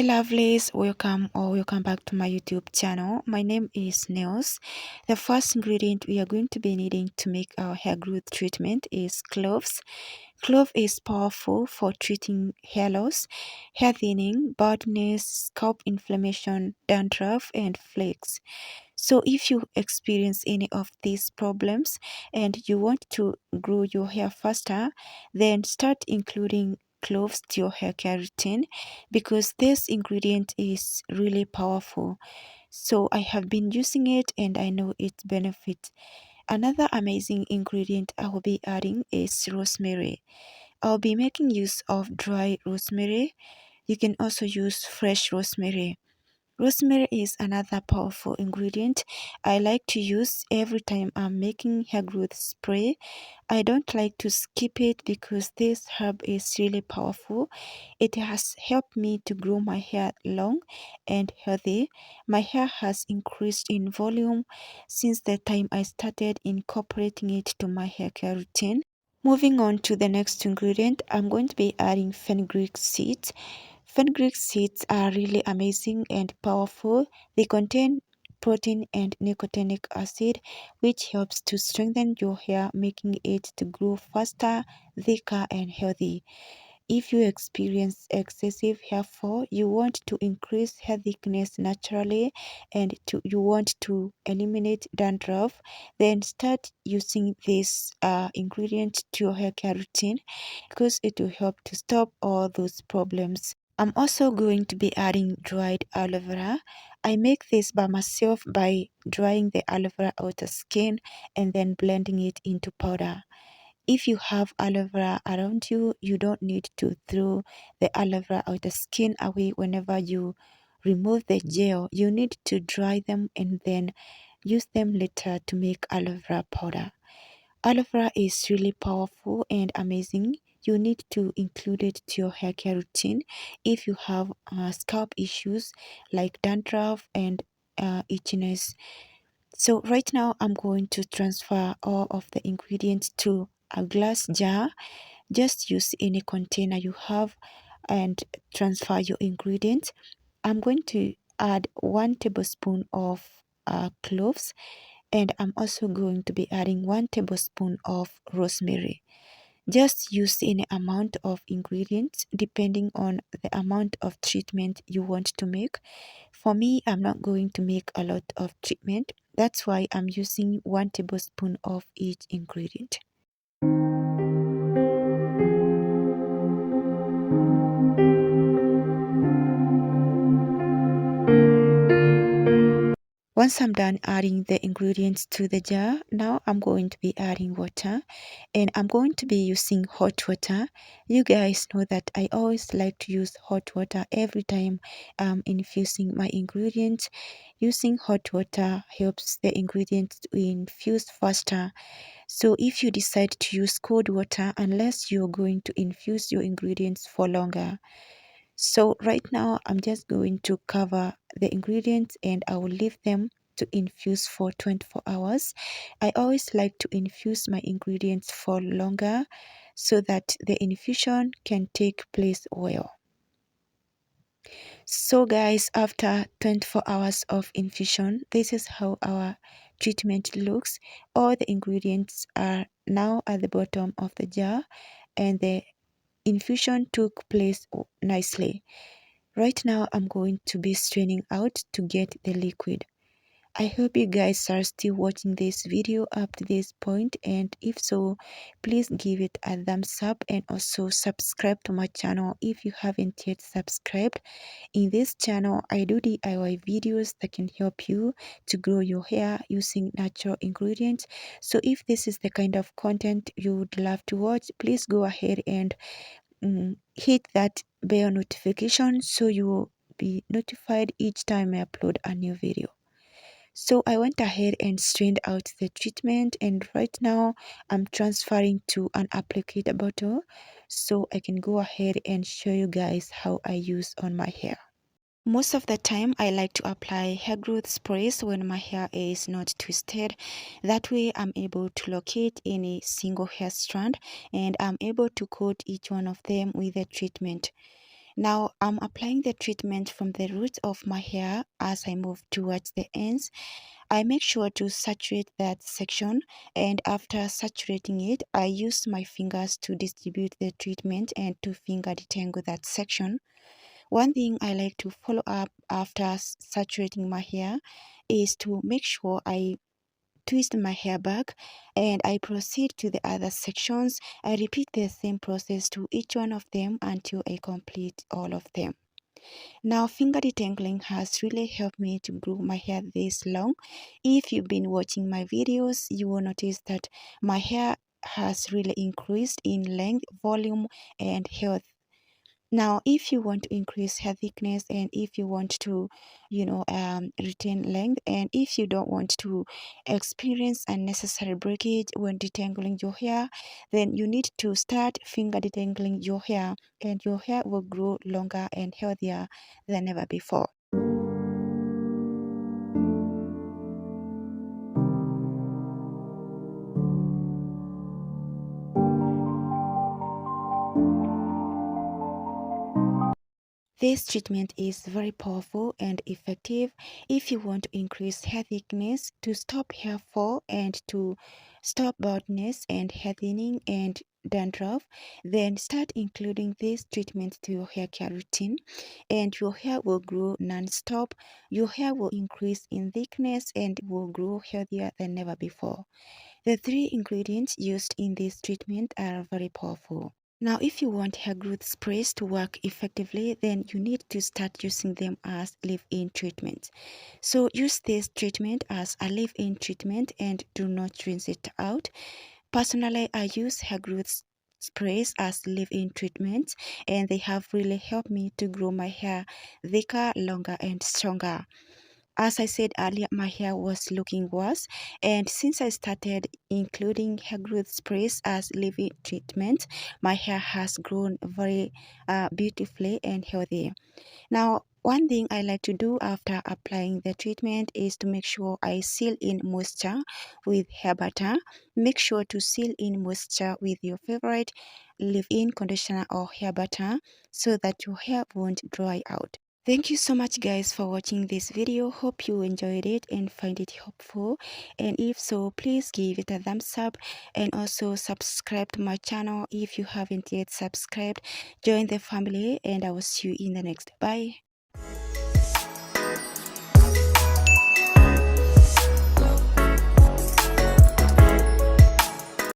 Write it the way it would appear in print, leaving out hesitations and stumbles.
Hey lovelies, welcome back to my YouTube channel. My name is Nells. The first ingredient we are going to be needing to make our hair growth treatment is cloves. Clove is powerful for treating hair loss, hair thinning, baldness, scalp inflammation, dandruff, and flakes. So if you experience any of these problems and you want to grow your hair faster, then start including cloves to your hair care routine because this ingredient is really powerful. So I have been using it and I know its benefits. Another amazing ingredient I will be adding is rosemary. I'll be making use of dry rosemary. You can also use fresh rosemary. Rosemary is another powerful ingredient I like to use every time I'm making hair growth spray. I don't like to skip it because this herb is really powerful. It has helped me to grow my hair long and healthy. My hair has increased in volume since the time I started incorporating it to my hair care routine. Moving on to the next ingredient, I'm going to be adding fenugreek seeds. Fenugreek seeds are really amazing and powerful. They contain protein and nicotinic acid, which helps to strengthen your hair, making it to grow faster, thicker, and healthy. If you experience excessive hair fall, you want to increase hair thickness naturally and you want to eliminate dandruff, then start using this ingredient to your hair care routine because it will help to stop all those problems. I'm also going to be adding dried aloe vera. I make this by myself by drying the aloe vera outer skin and then blending it into powder. If you have aloe vera around you, you don't need to throw the aloe vera outer skin away whenever you remove the gel. You need to dry them and then use them later to make aloe vera powder. Aloe vera is really powerful and amazing. You need to include it to your hair care routine if you have scalp issues like dandruff and itchiness. So right now I'm going to transfer all of the ingredients to a glass jar. Just use any container you have and transfer your ingredients. I'm going to add 1 tablespoon of cloves, and I'm also going to be adding 1 tablespoon of rosemary. Just use any amount of ingredients depending on the amount of treatment you want to make. For me, I'm not going to make a lot of treatment. That's why I'm using 1 tablespoon of each ingredient. Once I'm done adding the ingredients to the jar, now I'm going to be adding water and I'm going to be using hot water. You guys know that I always like to use hot water every time I'm infusing my ingredients. Using hot water helps the ingredients to infuse faster. So if you decide to use cold water, unless you're going to infuse your ingredients for longer. So right now I'm just going to cover the ingredients and I will leave them to infuse for 24 hours. I always like to infuse my ingredients for longer so that the infusion can take place well. So guys, after 24 hours of infusion, this is how our treatment looks. All the ingredients are now at the bottom of the jar and the infusion took place nicely. Right now, I'm going to be straining out to get the liquid. I hope you guys are still watching this video up to this point, and if so, please give it a thumbs up and also subscribe to my channel if you haven't yet subscribed. In this channel, I do DIY videos that can help you to grow your hair using natural ingredients. So if this is the kind of content you would love to watch, please go ahead and hit that bell notification so you will be notified each time I upload a new video. So I went ahead and strained out the treatment, and right now I'm transferring to an applicator bottle so I can go ahead and show you guys how I use on my hair. Most of the time, I like to apply hair growth sprays when my hair is not twisted. That way, I'm able to locate any single hair strand and I'm able to coat each one of them with a treatment. Now I'm applying the treatment from the root of my hair. As I move towards the ends, I make sure to saturate that section, and after saturating it, I use my fingers to distribute the treatment and to finger detangle that section. One thing I like to follow up after saturating my hair is to make sure I twist my hair back and I proceed to the other sections. I repeat the same process to each one of them until I complete all of them. Now, finger detangling has really helped me to grow my hair this long. If you've been watching my videos, you will notice that my hair has really increased in length, volume, and health. Now, if you want to increase hair thickness and if you want to, retain length, and if you don't want to experience unnecessary breakage when detangling your hair, then you need to start finger detangling your hair, and your hair will grow longer and healthier than ever before. This treatment is very powerful and effective if you want to increase hair thickness, to stop hair fall, and to stop baldness and hair thinning and dandruff. Then start including this treatment to your hair care routine, and your hair will grow non-stop. Your hair will increase in thickness and will grow healthier than ever before. The three ingredients used in this treatment are very powerful. Now, if you want hair growth sprays to work effectively, then you need to start using them as leave-in treatment. So use this treatment as a leave-in treatment and do not rinse it out. Personally, I use hair growth sprays as leave-in treatments, and they have really helped me to grow my hair thicker, longer, and stronger. As I said earlier, my hair was looking worse, and since I started including hair growth sprays as leave-in treatment, my hair has grown very beautifully and healthy. Now, one thing I like to do after applying the treatment is to make sure I seal in moisture with hair butter. Make sure to seal in moisture with your favorite leave-in conditioner or hair butter so that your hair won't dry out. Thank you so much guys for watching this video. Hope you enjoyed it and find it helpful, and if so, please give it a thumbs up and also subscribe to my channel if you haven't yet subscribed. Join the family, and I will see you in the next. Bye.